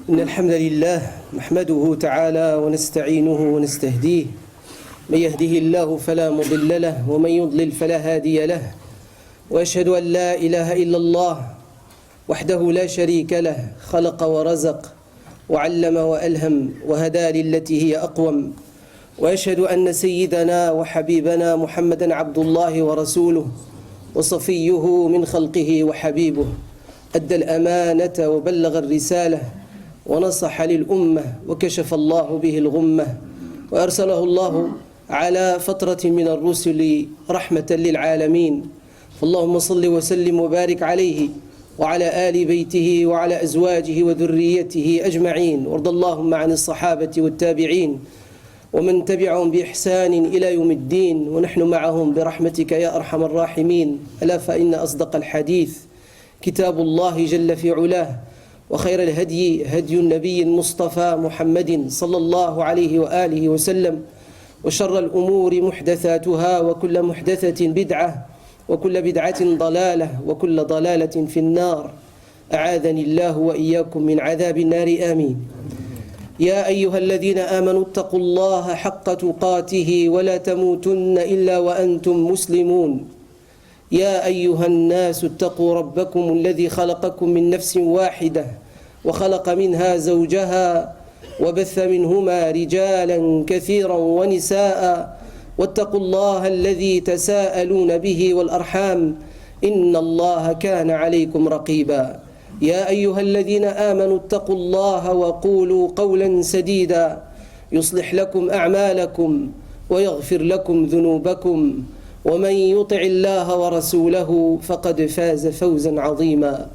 إن الحمد لله نحمده تعالى ونستعينه ونستهديه من يهده الله فلا مضل له ومن يضلل فلا هادي له وأشهد أن لا إله إلا الله وحده لا شريك له خلق ورزق وعلم وألهم وهدى للتي هي أقوم وأشهد أن سيدنا وحبيبنا محمدا عبد الله ورسوله وصفيه من خلقه وحبيبه أدى الأمانة وبلغ الرسالة ونصح للأمة وكشف الله به الغمة وأرسله الله على فترة من الرسل رحمة للعالمين فاللهم صل وسلم وبارك عليه وعلى آل بيته وعلى أزواجه وذريته أجمعين وارض اللهم عن الصحابة والتابعين ومن تبعهم بإحسان إلى يوم الدين ونحن معهم برحمتك يا أرحم الراحمين. ألا فإن أصدق الحديث كتاب الله جل في علاه وخير الهدي هدي النبي المصطفى محمد صلى الله عليه وآله وسلم وشر الأمور محدثاتها وكل محدثة بدعة وكل بدعة ضلالة وكل ضلالة في النار أعاذني الله وإياكم من عذاب النار آمين. يا أيها الذين آمنوا اتقوا الله حق تقاته ولا تموتن إلا وأنتم مسلمون. يا أيها الناس اتقوا ربكم الذي خلقكم من نفس واحدة وخلق منها زوجها وبث منهما رجالا كثيرا ونساء واتقوا الله الذي تساءلون به والأرحام إن الله كان عليكم رقيبا. يا أيها الذين آمنوا اتقوا الله وقولوا قولا سديدا يصلح لكم أعمالكم ويغفر لكم ذنوبكم ومن يطع الله ورسوله فقد فاز فوزا عظيما.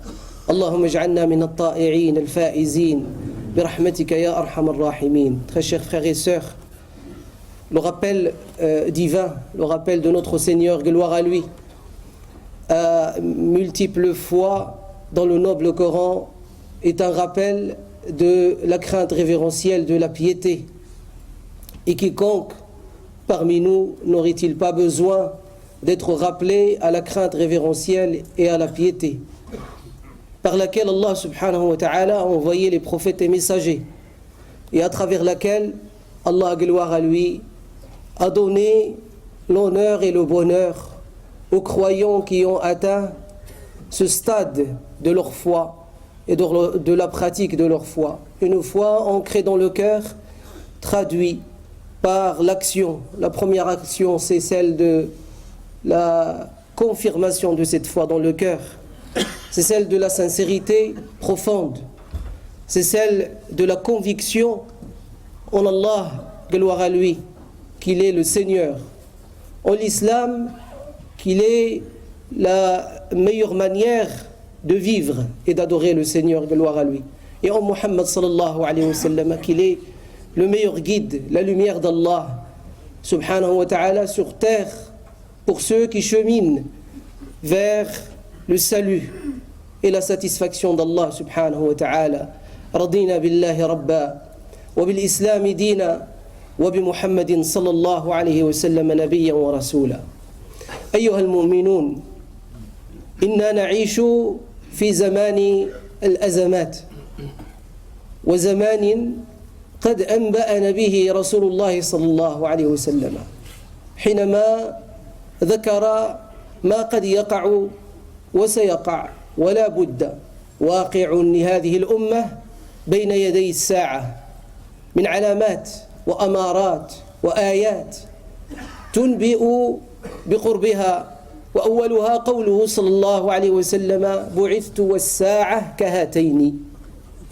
اللهم اجعلنا من الطائعين الفائزين برحمتك يا أرحم الراحمين. Très chers frères et sœurs, le rappel divin, le rappel de notre Seigneur, gloire à lui, à multiples fois dans le noble Coran est un rappel de la crainte révérentielle, de la piété. Et quiconque parmi nous n'aurait-il pas besoin d'être rappelé à la crainte révérentielle et à la piété par laquelle Allah subhanahu wa ta'ala a envoyé les prophètes et messagers et à travers laquelle Allah, gloire à lui, a donné l'honneur et le bonheur aux croyants qui ont atteint ce stade de leur foi et de la pratique de leur foi. Une foi ancrée dans le cœur, traduite par l'action. La première action, c'est celle de la confirmation de cette foi dans le cœur. C'est celle de la sincérité profonde. C'est celle de la conviction en Allah, gloire à lui, qu'il est le Seigneur. En l'islam, qu'il est la meilleure manière de vivre et d'adorer le Seigneur, gloire à lui. Et en Muhammad sallallahu alayhi wa sallam, qu'il est le meilleur guide, la lumière d'Allah subhanahu wa ta'ala sur terre pour ceux qui cheminent vers le salut et la satisfaction d'Allah subhanahu wa ta'ala. Radina billahi rabba wa bil islam dina wa bi Muhammadin sallallahu alayhi wa sallam nabiyyan wa rasula. أيها المؤمنون إننا نعيش في زمان الأزمات وزمان قد أنبأنا به رسول الله صلى الله عليه وسلم حينما ذكر ما قد يقع وسيقع ولا بد واقع لهذه الأمة بين يدي الساعة من علامات وأمارات وآيات تنبئ بقربها وأولها قوله صلى الله عليه وسلم بعثت والساعة كهاتين.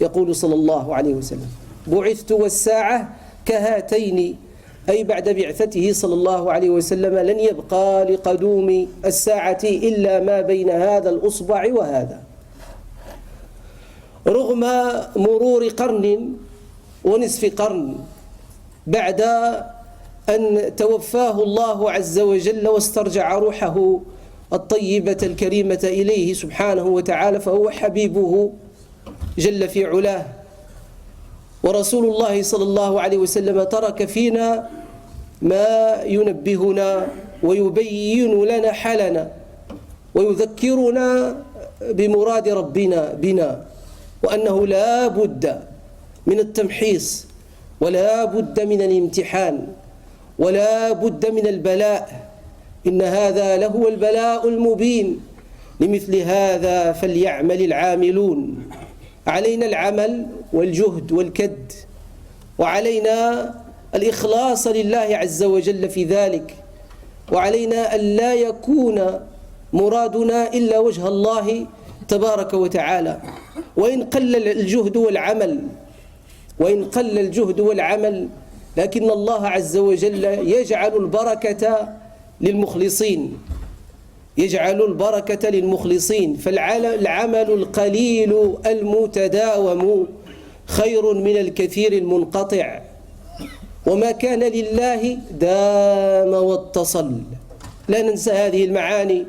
يقول صلى الله عليه وسلم بعثت والساعة كهاتين، أي بعد بعثته صلى الله عليه وسلم لن يبقى لقدوم الساعة إلا ما بين هذا الأصبع وهذا. رغم مرور قرن ونصف قرن بعد أن توفاه الله عز وجل واسترجع روحه الطيبة الكريمة إليه سبحانه وتعالى، فهو حبيبه جل في علاه. ورسول الله صلى الله عليه وسلم ترك فينا ما ينبهنا ويبين لنا حالنا ويذكرنا بمراد ربنا بنا، وأنه لا بد من التمحيص ولا بد من الامتحان ولا بد من البلاء. إن هذا لهو البلاء المبين. لمثل هذا فليعمل العاملون. علينا العمل والجهد والكد، وعلينا الإخلاص لله عز وجل في ذلك، وعلينا أن لا يكون مرادنا إلا وجه الله تبارك وتعالى. وإن قل الجهد والعمل لكن الله عز وجل يجعل البركة للمخلصين. فالعمل القليل المتداوم خير من الكثير المنقطع، وما كان لله دام واتصل. لا ننسى هذه المعاني.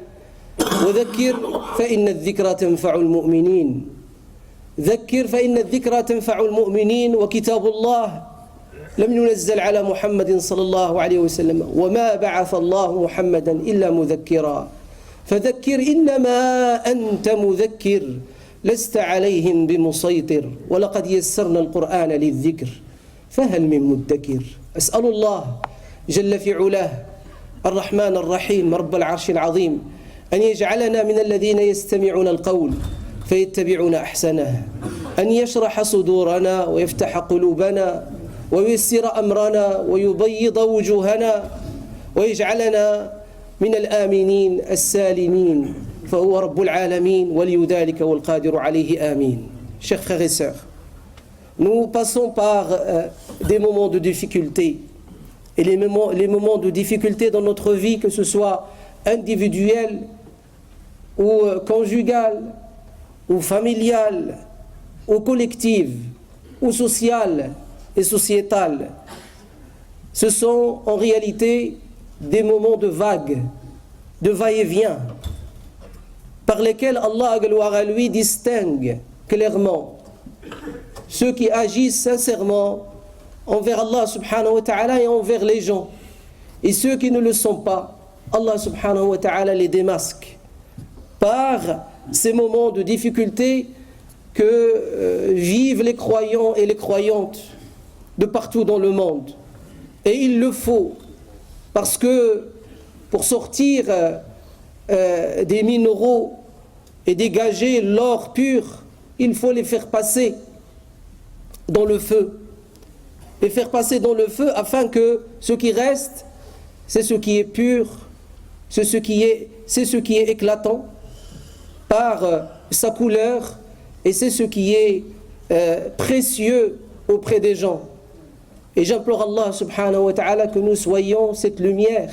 وذكر فإن الذكرى تنفع المؤمنين. ذكر فإن الذكرى تنفع المؤمنين. وكتاب الله لم ينزل على محمد صلى الله عليه وسلم، وما بعث الله محمدا إلا مذكرا. فذكر إنما أنت مذكر لست عليهم بمسيطر، ولقد يسرنا القرآن للذكر فهل من مدكر. أسأل الله جل في علاه الرحمن الرحيم رب العرش العظيم أن يجعلنا من الذين يستمعون القول فيتبعون أحسنه، أن يشرح صدورنا ويفتح قلوبنا وييسر أمرنا ويبيض وجوهنا ويجعلنا من الآمنين السالمين، فهو رب العالمين ولي ذلك والقادر عليه. آمين. Chers frères et sœurs, nous passons par des moments de difficulté. Et les moments de difficulté dans notre vie, que ce soit individuel ou conjugal ou familial ou collective ou sociale et sociétale, ce sont en réalité des moments de vagues, de va-et-vient, par lesquels Allah, gloire à lui, distingue clairement ceux qui agissent sincèrement envers Allah subhanahu wa ta'ala et envers les gens, et ceux qui ne le sont pas, Allah subhanahu wa ta'ala les démasque par ces moments de difficulté que vivent les croyants et les croyantes de partout dans le monde. Et il le faut, parce que pour sortir des minéraux et dégager l'or pur, il faut les faire passer dans le feu. Les faire passer dans le feu afin que ce qui reste, c'est ce qui est pur, c'est ce qui est éclatant par sa couleur, et c'est ce qui est précieux auprès des gens. Et j'implore Allah subhanahu wa ta'ala que nous soyons cette lumière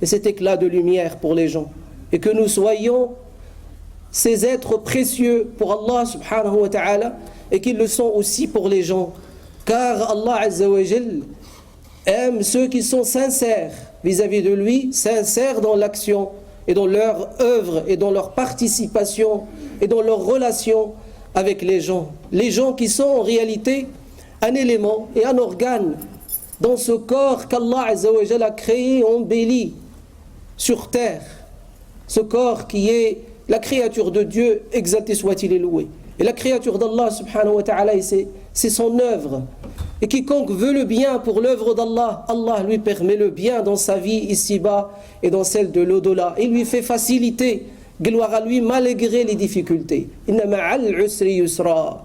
et cet éclat de lumière pour les gens, et que nous soyons ces êtres précieux pour Allah subhanahu wa ta'ala, et qu'ils le sont aussi pour les gens, car Allah azza wa jal aime ceux qui sont sincères vis-à-vis de lui, sincères dans l'action et dans leur œuvre et dans leur participation et dans leur relation avec les gens qui sont en réalité un élément et un organe dans ce corps qu'Allah azza wa jal a créé, embelli sur terre, ce corps qui est la créature de Dieu, exalté soit-il et loué. Et la créature d'Allah subhanahu wa ta'ala, c'est son œuvre. Et quiconque veut le bien pour l'œuvre d'Allah, Allah lui permet le bien dans sa vie ici-bas et dans celle de l'au-delà. Il lui fait faciliter, gloire à lui, malgré les difficultés. Inna ma'al usri yusra.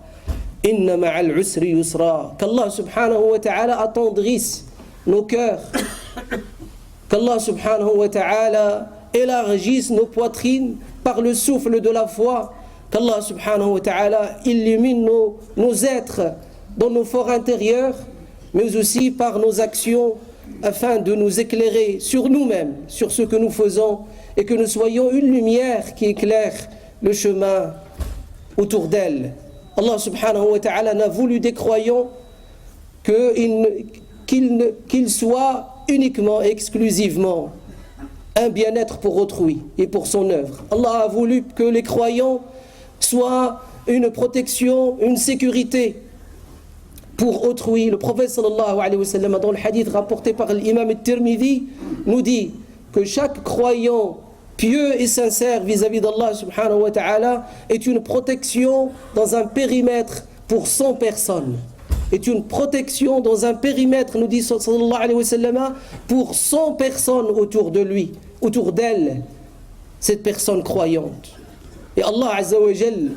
Inna ma'al usri yusra. Qu'Allah subhanahu wa ta'ala attendrisse nos cœurs. Qu'Allah subhanahu wa ta'ala élargisse nos poitrines par le souffle de la foi. Qu'Allah subhanahu wa ta'ala illumine nos êtres dans nos forts intérieurs, mais aussi par nos actions, afin de nous éclairer sur nous-mêmes, sur ce que nous faisons, et que nous soyons une lumière qui éclaire le chemin autour d'elle. Allah subhanahu wa ta'ala n'a voulu des croyants qu'ils soient uniquement et exclusivement un bien-être pour autrui et pour son œuvre. Allah a voulu que les croyants soient une protection, une sécurité pour autrui. Le prophète sallallahu alayhi wa sallam, dans le hadith rapporté par l'imam al-Tirmidhi, nous dit que chaque croyant pieux et sincère vis-à-vis d'Allah subhanahu wa ta'ala est une protection dans un périmètre pour 100 personnes. est une protection dans un périmètre, nous dit sallallahu alayhi wa sallam, pour 100 personnes autour de lui, autour d'elle, cette personne croyante. Et Allah Azza wa Jal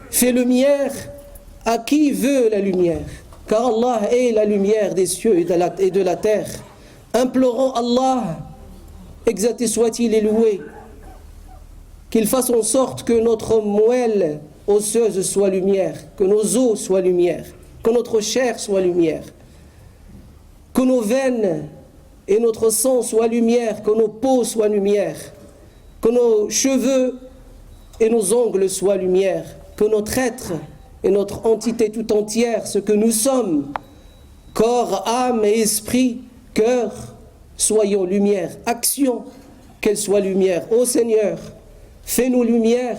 fait lumière à qui veut la lumière, car Allah est la lumière des cieux et de la terre. Implorons Allah, exalté soit-il et loué, qu'il fasse en sorte que notre moelle osseuse soit lumière, que nos os soient lumière, que notre chair soit lumière, que nos veines et notre sang soient lumière, que nos peaux soient lumière, que nos cheveux et nos ongles soient lumière, que notre être et notre entité tout entière, ce que nous sommes, corps, âme et esprit, cœur, soyons lumière, action, qu'elle soit lumière. Ô Seigneur, fais-nous lumière.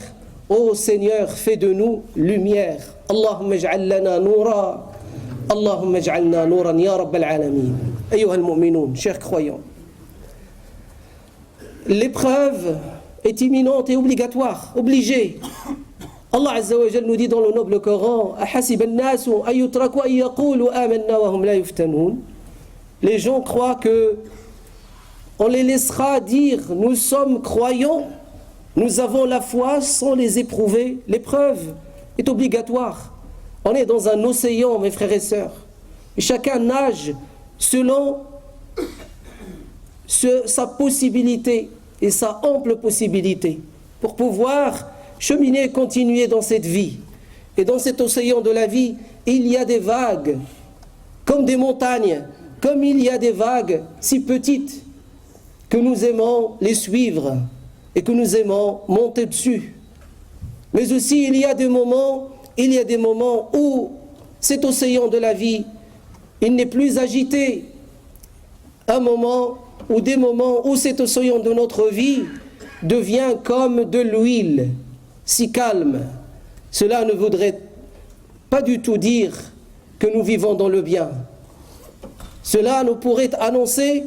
Ô Seigneur, fais de nous lumière. Allahumma ij'al lana noura. Allahumma ij'alna nouran ya rabbal alamin. Ayyuha al-mu'minun, chers croyants. L'épreuve est imminente et obligatoire, obligée. Allah Azza wa Jal nous dit dans le noble Coran: ahasiba an-nasu an yutraku an yaqulu amanna wa hum la yuftanun. Les gens croient que on les laissera dire nous sommes croyants, nous avons la foi sans les éprouver. L'épreuve est obligatoire. On est dans un océan, mes frères et sœurs. Et chacun nage selon sa possibilité et sa ample possibilité pour pouvoir cheminer et continuer dans cette vie. Et dans cet océan de la vie, il y a des vagues comme des montagnes, comme il y a des vagues si petites que nous aimons les suivre et que nous aimons monter dessus. Mais aussi il y a des moments où cet océan de la vie, il n'est plus agité. Un moment ou des moments où cet océan de notre vie devient comme de l'huile, si calme. Cela ne voudrait pas du tout dire que nous vivons dans le bien. Cela nous pourrait annoncer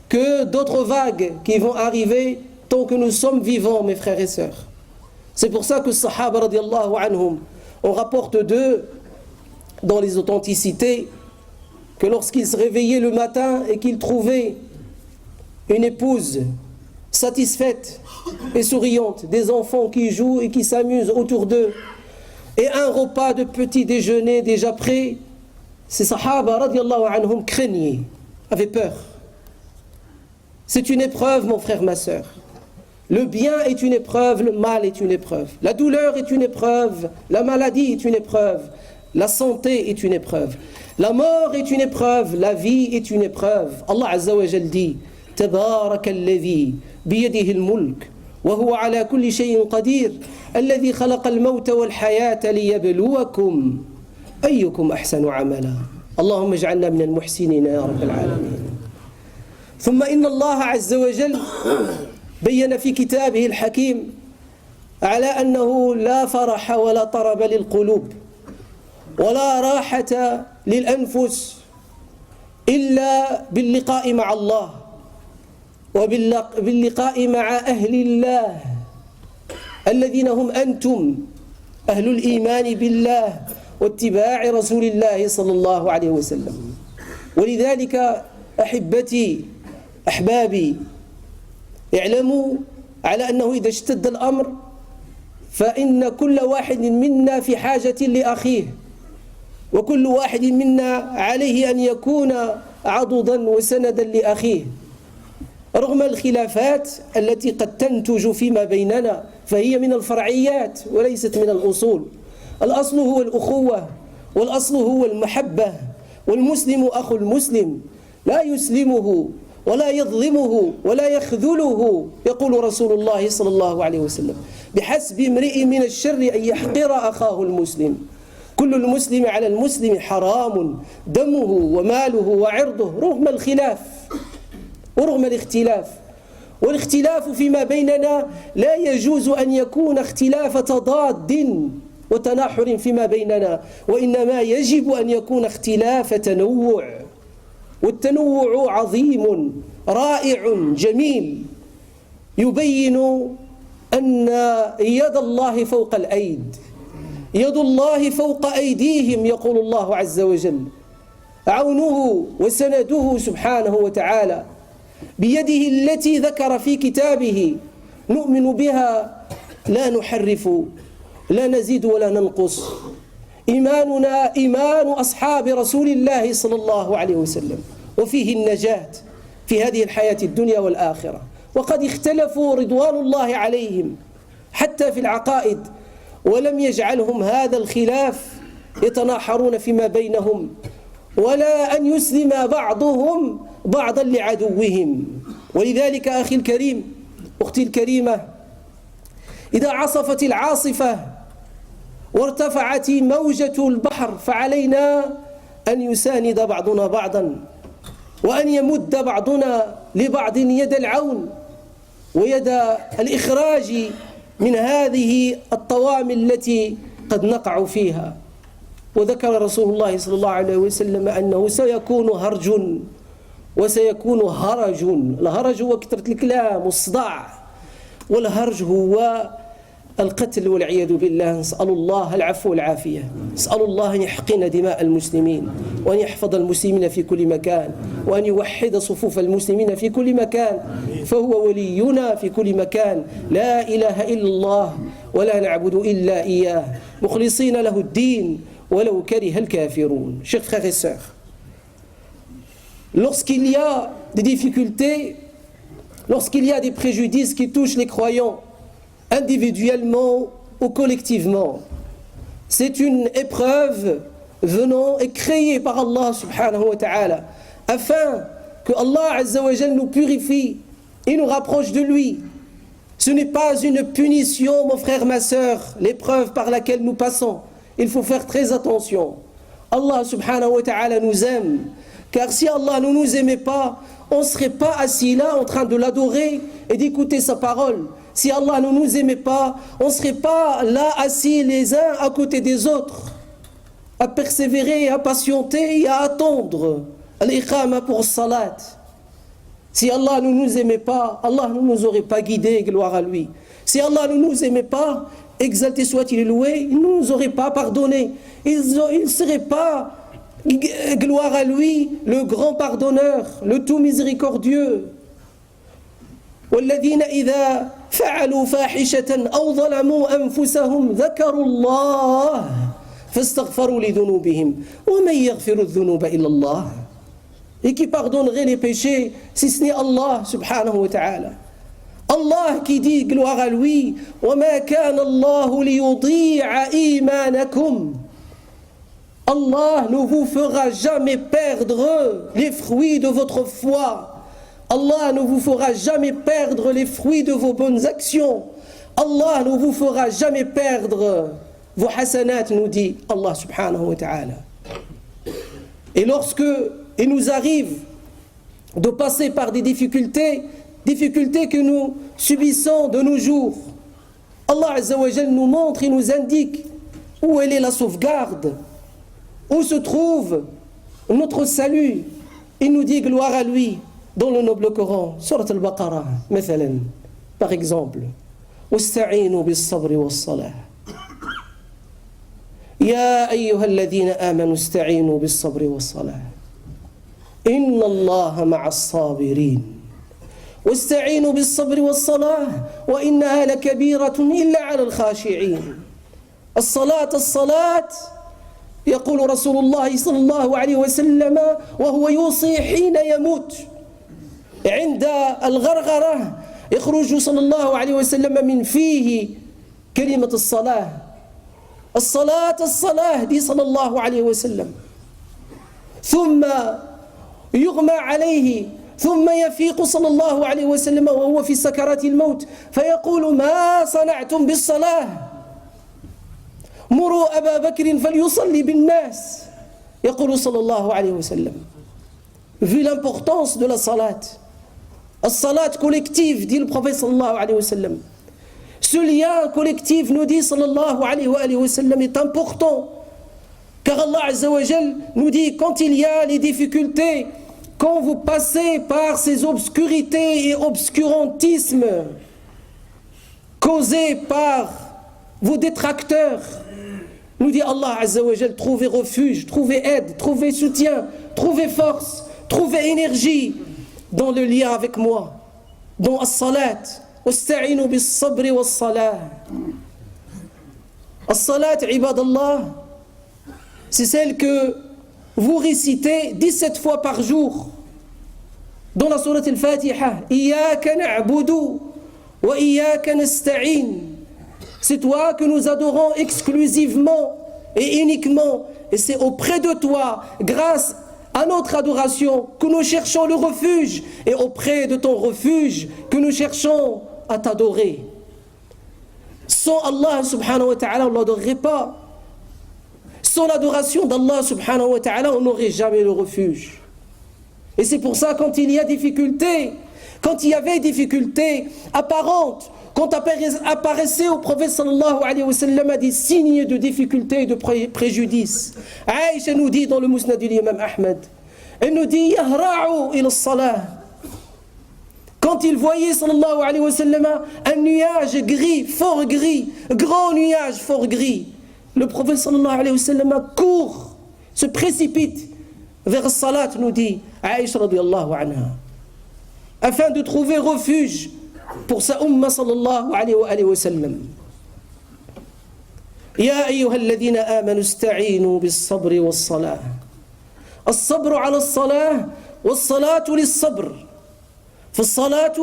que d'autres vagues qui vont arriver tant que nous sommes vivants, mes frères et sœurs. C'est pour ça que les Sahaba radiallahu anhum, on rapporte d'eux dans les authenticités que lorsqu'ils se réveillaient le matin et qu'ils trouvaient une épouse satisfaite et souriante, des enfants qui jouent et qui s'amusent autour d'eux, et un repas de petit déjeuner déjà prêt, ces Sahaba radiallahu anhum craignaient, avaient peur. C'est une épreuve, mon frère, ma sœur. Le bien est une épreuve, le mal est une épreuve. La douleur est une épreuve, la maladie est une épreuve, la santé est une épreuve. La mort est une épreuve, la vie est une épreuve. Allah Azza wa Jal dit: Tabaraka alladhi biyadihi al-mulk wa huwa ala kulli shay'in qadir alladhi khalaqa al-mawta wal-hayata liyabluwakum ayyukum ahsanu amala. Allahumma ij'alna min al-muhsinin ya rabbal alamin. ثم إن الله عز وجل بين في كتابه الحكيم على أنه لا فرح ولا طرب للقلوب ولا راحة للأنفس إلا باللقاء مع الله وباللقاء مع أهل الله الذين هم أنتم أهل الإيمان بالله واتباع رسول الله صلى الله عليه وسلم. ولذلك أحبتي أحبابي اعلموا على أنه إذا اشتد الأمر فإن كل واحد منا في حاجة لأخيه، وكل واحد منا عليه أن يكون عضدا وسندا لأخيه رغم الخلافات التي قد تنتج فيما بيننا، فهي من الفرعيات وليست من الأصول. الأصل هو الأخوة، والأصل هو المحبة، والمسلم أخو المسلم لا يسلمه ولا يظلمه ولا يخذله. يقول رسول الله صلى الله عليه وسلم: بحسب امرئ من الشر أن يحقر أخاه المسلم، كل المسلم على المسلم حرام دمه وماله وعرضه رغم الخلاف ورغم الاختلاف. والاختلاف فيما بيننا لا يجوز أن يكون اختلاف تضاد وتناحر فيما بيننا، وإنما يجب أن يكون اختلاف تنوع، والتنوع عظيم رائع جميل يبين أن يد الله فوق الأيد، يد الله فوق أيديهم يقول الله عز وجل. عونه وسنده سبحانه وتعالى بيده التي ذكر في كتابه، نؤمن بها لا نحرف لا نزيد ولا ننقص. إيماننا إيمان أصحاب رسول الله صلى الله عليه وسلم، وفيه النجاة في هذه الحياة الدنيا والآخرة. وقد اختلفوا رضوان الله عليهم حتى في العقائد، ولم يجعلهم هذا الخلاف يتناحرون فيما بينهم، ولا أن يسلم بعضهم بعضا لعدوهم. ولذلك أخي الكريم، أختي الكريمة، إذا عصفت العاصفة وارتفعت موجة البحر فعلينا أن يساند بعضنا بعضا، وأن يمد بعضنا لبعض يد العون ويد الإخراج من هذه الطوامل التي قد نقع فيها. وذكر رسول الله صلى الله عليه وسلم أنه سيكون هرج وسيكون هرج. الهرج هو كثرة الكلام والصداع، والهرج هو القتل والعياذ بالله. نسأل الله العفو والعافية، نسأل الله أن يحقن دماء المسلمين، وأن يحفظ المسلمين في كل مكان، وأن يوحد صفوف المسلمين في كل مكان، فهو ولينا في كل مكان. لا إله إلا الله ولا نعبد إلا إياه مخلصين له الدين ولو كره الكافرون. Chers frères et sœurs, lorsqu'il y a des difficultés, lorsqu'il y a des préjudices qui touchent les croyants individuellement ou collectivement, c'est une épreuve venant et créée par Allah subhanahu wa ta'ala afin que Allah azza wa jal nous purifie et nous rapproche de lui. Ce n'est pas une punition, mon frère, ma sœur, l'épreuve par laquelle nous passons. Il faut faire très attention. Allah subhanahu wa ta'ala nous aime, car si Allah ne nous aimait pas, on ne serait pas assis là en train de l'adorer et d'écouter sa parole. Si Allah ne nous aimait pas, on ne serait pas là assis les uns à côté des autres, à persévérer, à patienter et à attendre l'iqama pour salat. Si Allah ne nous aimait pas, Allah ne nous aurait pas guidés, gloire à lui. Si Allah ne nous aimait pas, exalté soit-il loué, il ne nous aurait pas pardonné. Il ne serait pas, gloire à lui, le grand pardonneur, le tout miséricordieux. والذين إذا فعلوا فاحشة أو ظلموا أنفسهم ذكروا الله فاستغفروا لذنوبهم ومن يغفر الذنوب إلا الله. Et qui pardonnerait les péchés si ce n'est Allah subhanahu wa ta'ala. Allah qui dit, gloire à lui, وَمَا كَانَ اللَّهُ لِيُضِيعَ إِيمَانَكُمْ. Allah ne vous fera jamais perdre les fruits de votre foi. Allah ne vous fera jamais perdre les fruits de vos bonnes actions. Allah ne vous fera jamais perdre vos hasanat, nous dit Allah subhanahu wa ta'ala. Et lorsque il nous arrive de passer par des difficultés que nous subissons de nos jours, Allah azza wa jal nous montre et nous indique où elle est la sauvegarde, où se trouve notre salut. Il nous dit, gloire à lui, dans le noble Coran, Surat al-Baqarah, مثلا, par exemple, واستعينوا بالصبر والصلاة يا أيها الذين آمنوا استعينوا بالصبر والصلاة إن الله مع الصابرين واستعينوا بالصبر والصلاة وإنها لكبيرة إلا على الخاشعين. الصلاة يقول رسول الله صلى الله عليه وسلم وهو يوصي حين يموت عند الغرغرة يخرج صلى الله عليه وسلم من فيه كلمة الصلاة دي صلى الله عليه وسلم، ثم يغمى عليه ثم يفيق صلى الله عليه وسلم وهو في سكرات الموت فيقول ما صنعتم بالصلاة مروا أبا بكر فليصلي بالناس. يقول صلى الله عليه وسلم, vu l'importance de la salat collective, dit le prophète sallallahu alayhi wa sallam, ce lien collectif, nous dit sallallahu alayhi wa sallam, est important, car Allah azza wa jal nous dit, quand il y a les difficultés, quand vous passez par ces obscurités et obscurantismes causés par vos détracteurs, Nous dit Allah Azza wa Jal, trouvez refuge, trouvez aide, trouvez soutien, trouvez force, trouvez énergie dans le lien avec moi, dans as-salat. Wasta'inu bis-sabri was-salah. As-salat, ibadallah, c'est celle que vous récitez 17 fois par jour dans la sourate al-Fatiha. Iyyaka na'budu wa iyyaka nasta'in. C'est toi que nous adorons exclusivement et uniquement. Et c'est auprès de toi, grâce à notre adoration, que nous cherchons le refuge. Et auprès de ton refuge, que nous cherchons à t'adorer. Sans Allah subhanahu wa ta'ala, on ne l'adorerait pas. Sans l'adoration d'Allah subhanahu wa ta'ala, on n'aurait jamais le refuge. Et c'est pour ça, quand il y a difficulté, quand il y avait difficulté apparente, quand apparaissait au prophète sallallahu alayhi wa sallam des signes de difficulté et de préjudice, Aïcha nous dit dans le Musnad de l'imam Ahmed, elle nous dit yahra'u ila as-salah. Quand il voyait sallallahu alayhi wa sallam un nuage gris, fort gris, grand nuage fort gris, le prophète sallallahu alayhi wa sallam court, se précipite vers as-salat, nous dit Aïcha radiyallahu anha, afin de trouver refuge pour sa umma sallallahu alayhi wa sallam. Ya ayyuha alladhina amanu ista'inu bis-sabri was-salah. As-sabru ala as-salah was-salatu lis-sabr. فالصلاة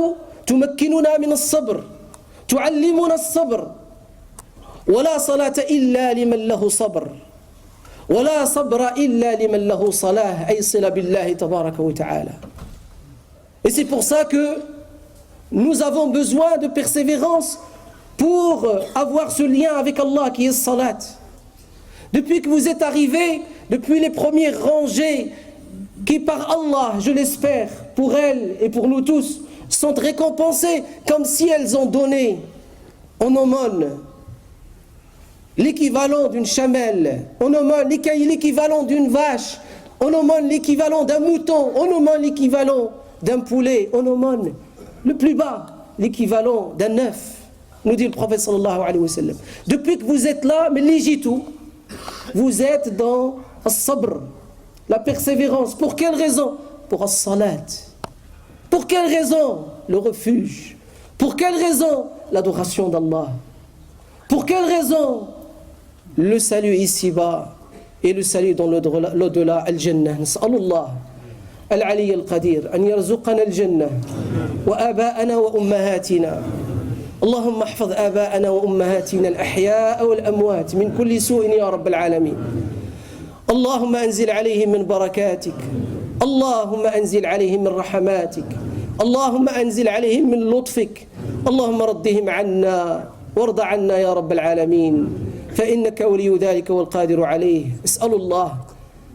تمكننا من الصبر تعلمنا الصبر ولا صلاة إلا لمن له صبر ولا صبر إلا لمن له صلاة أي صلة بالله تبارك وتعالى. Et c'est pour ça que nous avons besoin de persévérance pour avoir ce lien avec Allah qui est salat. Depuis que vous êtes arrivés, depuis les premières rangées qui par Allah, je l'espère, pour elles et pour nous tous, sont récompensées comme si elles ont donné en aumône l'équivalent d'une chamelle, en aumône l'équivalent d'une vache, en aumône l'équivalent d'un mouton, en aumône l'équivalent d'un poulet, en aumône le plus bas, l'équivalent d'un œuf, nous dit le prophète sallallahu alayhi wa sallam. Depuis que vous êtes là, mais légitou, vous êtes dans as-sabr, la persévérance. Pour quelle raison? Pour as-salat. Pour quelle raison? Le refuge. Pour quelle raison? L'adoration d'Allah. Pour quelle raison? Le salut ici-bas et le salut dans l'au-delà, al-Jannah. Nas'alullah al-Ali al-Qadir an yarzuqana al-Jannah wa aba'ana wa ummahatina. اللهم احفظ آباءنا وأمهاتنا الأحياء والأموات من كل سوء يا رب العالمين. اللهم أنزل عليهم من بركاتك، اللهم أنزل عليهم من رحماتك، اللهم أنزل عليهم من لطفك، اللهم ردهم عنا وارض عنا يا رب العالمين، فإنك ولي ذلك والقادر عليه. اسأل الله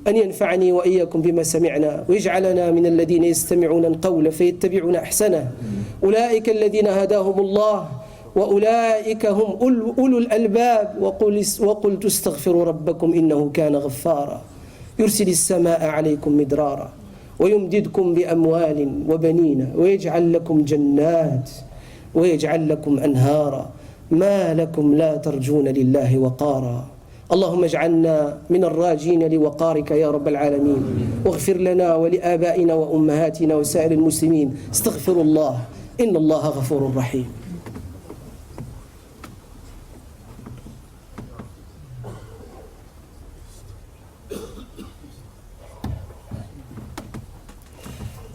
أن ينفعني وإياكم بما سمعنا ويجعلنا من الذين يستمعون القول فيتبعون أحسنه، أولئك الذين هداهم الله وأولئك هم أولو الألباب. وقلت استغفروا ربكم إنه كان غفارا يرسل السماء عليكم مدرارا ويمددكم بأموال وبنين ويجعل لكم جنات ويجعل لكم أنهارا ما لكم لا ترجون لله وقارا. اللهم اجعلنا من الراجين لوقارك يا رب العالمين، واغفر لنا ولآبائنا وأمهاتنا وسائر المسلمين. استغفروا الله إن الله غفور رحيم.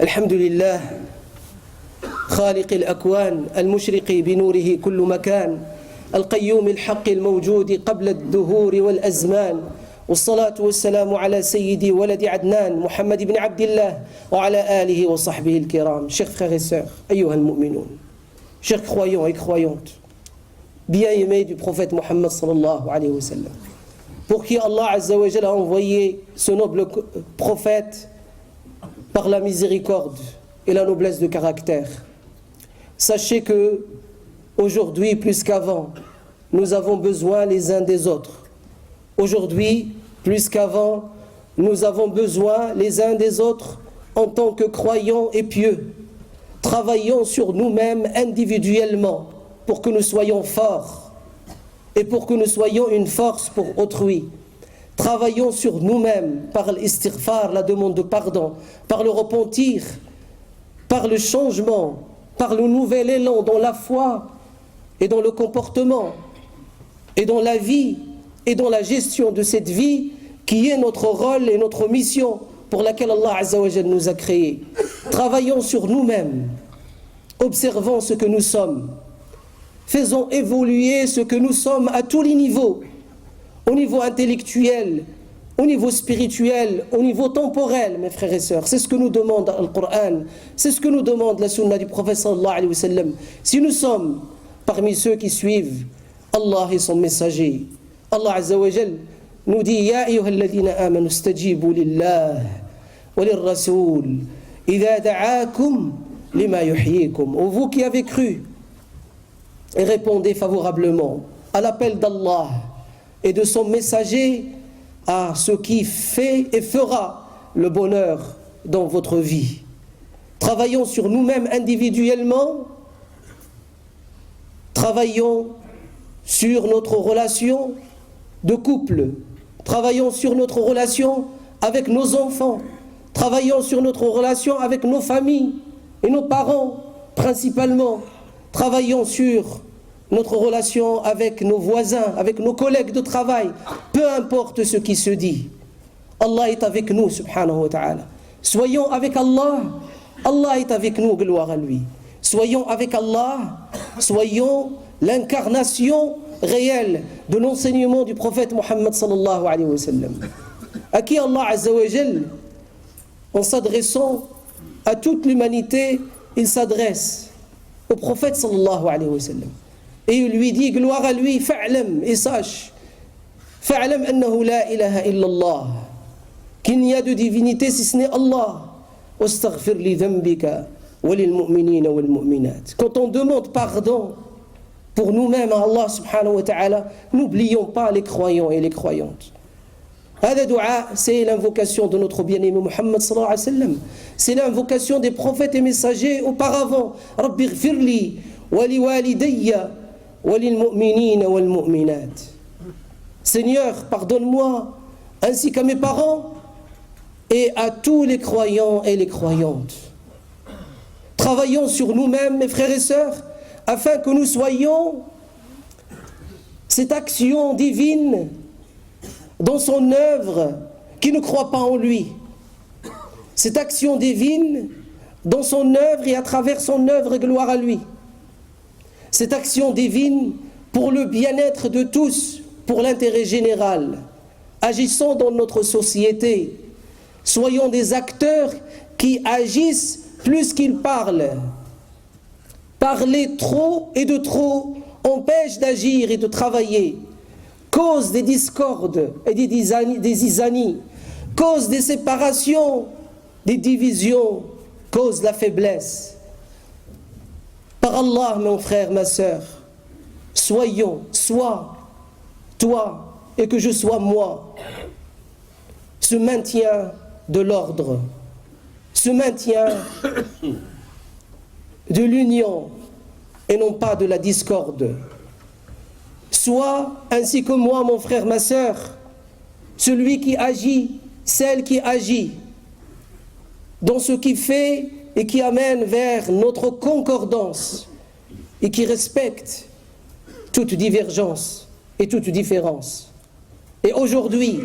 الحمد لله خالق الأكوان المشرق بنوره كل مكان القيوم الحق الموجود قبل الدهور والأزمان، والصلاة والسلام على سيدي ولد عدنان محمد بن عبد الله وعلى آله وصحبه الكرام. Chers frères et sœurs, أيها المؤمنون, chers croyants et croyantes, bien-aimés du prophète Mohammed sallallahu alayhi wa sallam, pour qui Allah Azza wa Jalla a envoyé ce noble prophète par la miséricorde et la noblesse de caractère. Sachez que aujourd'hui, plus qu'avant, nous avons besoin les uns des autres. Aujourd'hui, plus qu'avant, nous avons besoin les uns des autres en tant que croyants et pieux. Travaillons sur nous-mêmes individuellement pour que nous soyons forts. et pour que nous soyons une force pour autrui. Travaillons sur nous-mêmes par l'istighfar, la demande de pardon, par le repentir, par le changement, par le nouvel élan dans la foi et dans le comportement et dans la vie et dans la gestion de cette vie qui est notre rôle et notre mission pour laquelle Allah Azza wa Jal nous a créés. Travaillons sur nous-mêmes, observons ce que nous sommes, faisons évoluer ce que nous sommes à tous les niveaux, au niveau intellectuel, au niveau spirituel, au niveau temporel, mes frères et sœurs. C'est ce que nous demande le Coran, c'est ce que nous demande la sunna du prophète sallallahu alayhi wa sallam. Si nous sommes parmi ceux qui suivent Allah et son messager, Allah Azza wa Jal nous dit Ya ayyuhalladhina amanu istajibu lillah wa lirrasoul idha da'akum lima yuhyikum. Ô vous qui avez cru, et répondez favorablement à l'appel d'Allah et de son messager à ce qui fait et fera le bonheur dans votre vie. Travaillons sur nous-mêmes individuellement, travaillons sur notre relation de couple, travaillons sur notre relation avec nos enfants, travaillons sur notre relation avec nos familles et nos parents principalement, travaillons sur notre relation avec nos voisins, avec nos collègues de travail, peu importe ce qui se dit. Allah est avec nous, subhanahu wa ta'ala. Soyons avec Allah, Allah est avec nous, gloire à lui. Soyons avec Allah, soyons l'incarnation réelle de l'enseignement du prophète Mohammed sallallahu alayhi wa sallam, à qui Allah Azza wa Jal, en s'adressant à toute l'humanité, il s'adresse au prophète sallallahu alayhi wa sallam. Et il lui dit, gloire à lui, fa'lam, et sache, fa'lam annahu la ilaha illallah, qu'il n'y a de divinité si ce n'est Allah, wastaghfir li dhanbika wa lil mu'minina wal mu'minat. Quand on demande pardon pour nous-mêmes à Allah subhanahu wa ta'ala, n'oublions pas les croyants et les croyantes. Hada dua, c'est l'invocation de notre bien-aimé Muhammad sallallahu alayhi wa sallam. C'est l'invocation des prophètes et messagers auparavant. Rabbi ghfirli wa li walidayya Seigneur, pardonne-moi ainsi qu'à mes parents et à tous les croyants et les croyantes. Travaillons sur nous-mêmes, mes frères et sœurs, afin que nous soyons cette action divine dans son œuvre qui ne croit pas en lui. Cette action divine dans son œuvre et à travers son œuvre, gloire à lui. Cette action divine pour le bien-être de tous, pour l'intérêt général. Agissons dans notre société. Soyons des acteurs qui agissent plus qu'ils parlent. Parler trop et de trop empêche d'agir et de travailler. Cause des discordes et des isanies. Cause des séparations, des divisions. Cause la faiblesse. Par Allah, mon frère, ma sœur, sois toi et que je sois moi, ce maintien de l'ordre, ce maintien de l'union et non pas de la discorde. Sois ainsi que moi, mon frère, ma sœur, celui qui agit, celle qui agit dans ce qui fait et qui amène vers notre concordance et qui respecte toute divergence et toute différence. Et aujourd'hui,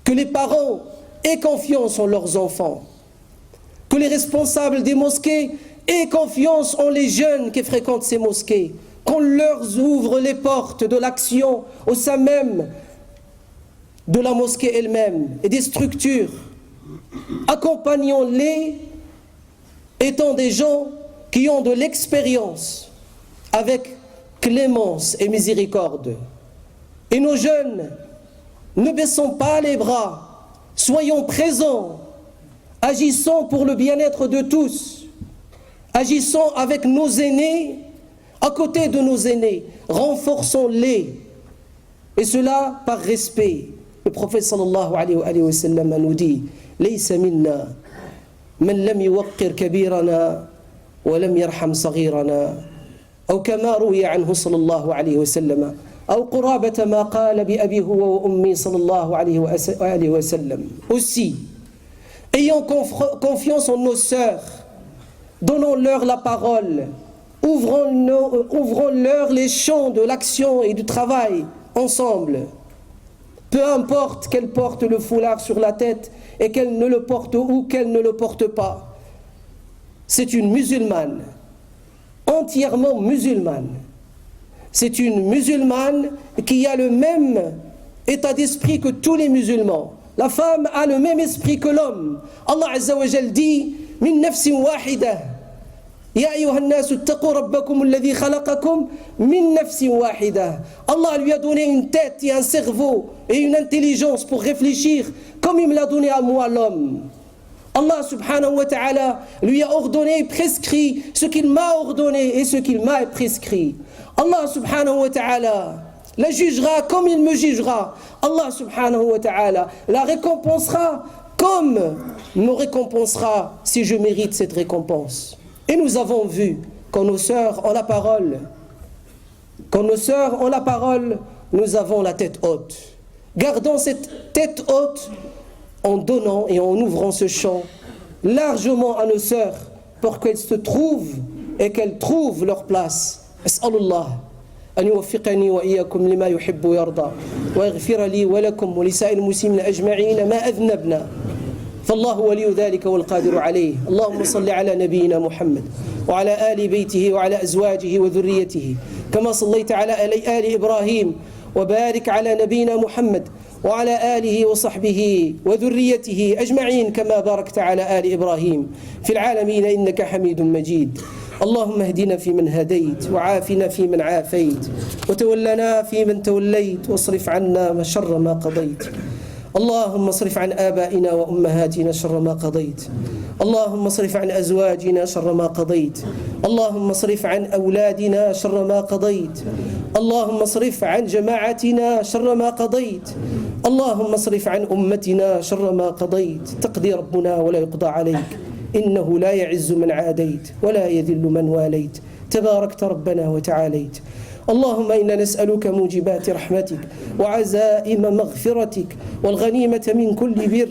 que les parents aient confiance en leurs enfants, que les responsables des mosquées aient confiance en les jeunes qui fréquentent ces mosquées, qu'on leur ouvre les portes de l'action au sein même de la mosquée elle-même et des structures. Accompagnons-les étant des gens qui ont de l'expérience avec clémence et miséricorde. Et nos jeunes, ne baissons pas les bras, soyons présents, agissons pour le bien-être de tous, agissons avec nos aînés, à côté de nos aînés, renforçons-les, et cela par respect. Le prophète sallallahu alayhi wa sallam nous dit « Laysa minna man lam yuwaqqir kabirana wa lam yarham saghirana » ou kama rouya anhu sallallahu alayhi wa sallam أو قرابة ما قال بأبي هو وأمي صلى الله عليه وآله وسلم. Aussi, ayons confiance en nos sœurs, donnons-leur la parole, ouvrons-leur les champs de l'action et du travail ensemble. Peu importe qu'elle porte le foulard sur la tête et qu'elle ne le porte ou qu'elle ne le porte pas. C'est une musulmane, entièrement musulmane. C'est une musulmane qui a le même état d'esprit que tous les musulmans. La femme a le même esprit que l'homme. Allah Azza wa Jal dit min nafsin wahida. Ya ayyuha an-nas ittaqu rabbakum alladhi khalaqakum min nafsin wahida. Allah lui a donné une tête et un cerveau et une intelligence pour réfléchir comme il me l'a donné à moi l'homme. Allah subhanahu wa ta'ala lui a ordonné et prescrit ce qu'il m'a ordonné et ce qu'il m'a prescrit. Allah subhanahu wa ta'ala la jugera comme il me jugera. Allah subhanahu wa ta'ala la récompensera comme me récompensera si je mérite cette récompense. Et nous avons vu quand nos sœurs ont la parole, nous avons la tête haute. Gardons cette tête haute en donnant et en ouvrant ce champ largement à nos sœurs pour qu'elles se trouvent et qu'elles trouvent leur place. أسأل الله أن يوفقني وإياكم لما يحب ويرضى ويغفر لي ولكم ولسائر المسلمين أجمعين ما أذنبنا فالله ولي ذلك والقادر عليه. اللهم صل على نبينا محمد وعلى آل بيته وعلى أزواجه وذريته كما صليت على آل إبراهيم وبارك على نبينا محمد وعلى آله وصحبه وذريته أجمعين كما باركت على آل إبراهيم في العالمين إنك حميد مجيد. اللهم اهدنا فيمن هديت وعافنا فيمن عافيت وتولنا فيمن توليت واصرف عنا شر ما قضيت. اللهم اصرف عن آبائنا وأمهاتنا شر ما قضيت. اللهم اصرف عن أزواجنا شر ما قضيت. اللهم اصرف عن أولادنا شر ما قضيت. اللهم اصرف عن جماعتنا شر ما قضيت. اللهم اصرف عن أمتنا شر ما قضيت. تقضي ربنا ولا يقضى عليك إنه لا يعز من عاديت ولا يذل من واليت تباركت ربنا وتعاليت. اللهم إنا نسألك موجبات رحمتك وعزائم مغفرتك والغنيمة من كل بر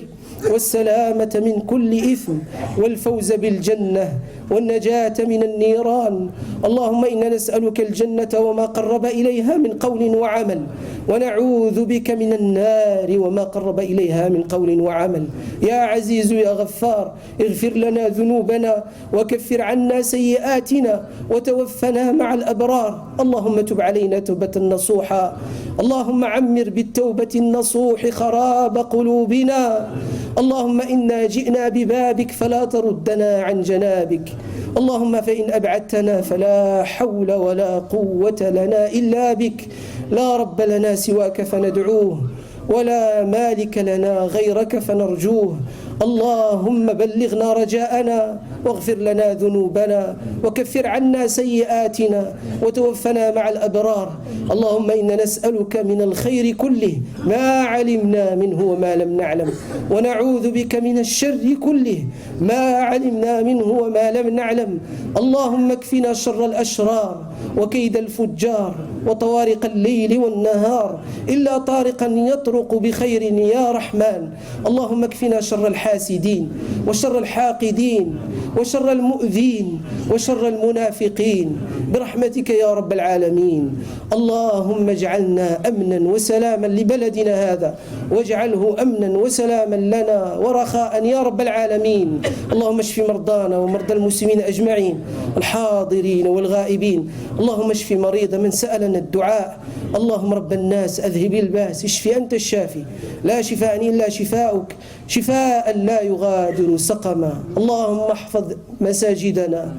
والسلامة من كل إثم والفوز بالجنة والنجاة من النيران. اللهم إنا نسألك الجنة وما قرب إليها من قول وعمل ونعوذ بك من النار وما قرب إليها من قول وعمل. يا عزيز يا غفار اغفر لنا ذنوبنا وكفر عنا سيئاتنا وتوفنا مع الأبرار. اللهم تب علينا توبة نصوحا. اللهم عمر بالتوبة النصوح خراب قلوبنا. اللهم إنا جئنا ببابك فلا تردنا عن جنابك. اللهم فإن أبعدتنا فلا حول ولا قوة لنا إلا بك. لا رب لنا سواك فندعوه ولا مالك لنا غيرك فنرجوه. اللهم بلغنا رجاءنا واغفر لنا ذنوبنا وكفر عنا سيئاتنا وتوفنا مع الأبرار. اللهم إنا نسألك من الخير كله ما علمنا منه وما لم نعلم ونعوذ بك من الشر كله ما علمنا منه وما لم نعلم. اللهم اكفنا شر الأشرار وكيد الفجار وطوارق الليل والنهار إلا طارقا يطرق بخير يا رحمن. اللهم اكفنا شر الحاسدين وشر الحاقدين وشر المؤذين وشر المنافقين برحمتك يا رب العالمين. اللهم اجعلنا أمنا وسلاما لبلدنا هذا واجعله أمنا وسلاما لنا ورخاء يا رب العالمين. اللهم اشف مرضانا ومرضى المسلمين أجمعين الحاضرين والغائبين. اللهم اشف مريض من سألنا الدعاء. اللهم رب الناس أذهب الباس اشف أنت الشافي لا شفاء إلا شفاؤك شفاء لا يغادر سقما. اللهم احفظ مساجدنا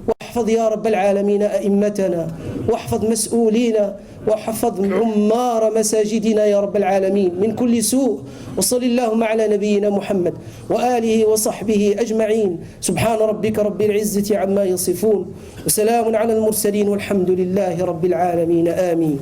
واحفظ يا رب العالمين أئمتنا واحفظ مسؤولينا واحفظ عمار مساجدنا يا رب العالمين من كل سوء. وصل اللهم على نبينا محمد وآله وصحبه أجمعين. سبحان ربك رب العزة عما يصفون وسلام على المرسلين والحمد لله رب العالمين. آمين.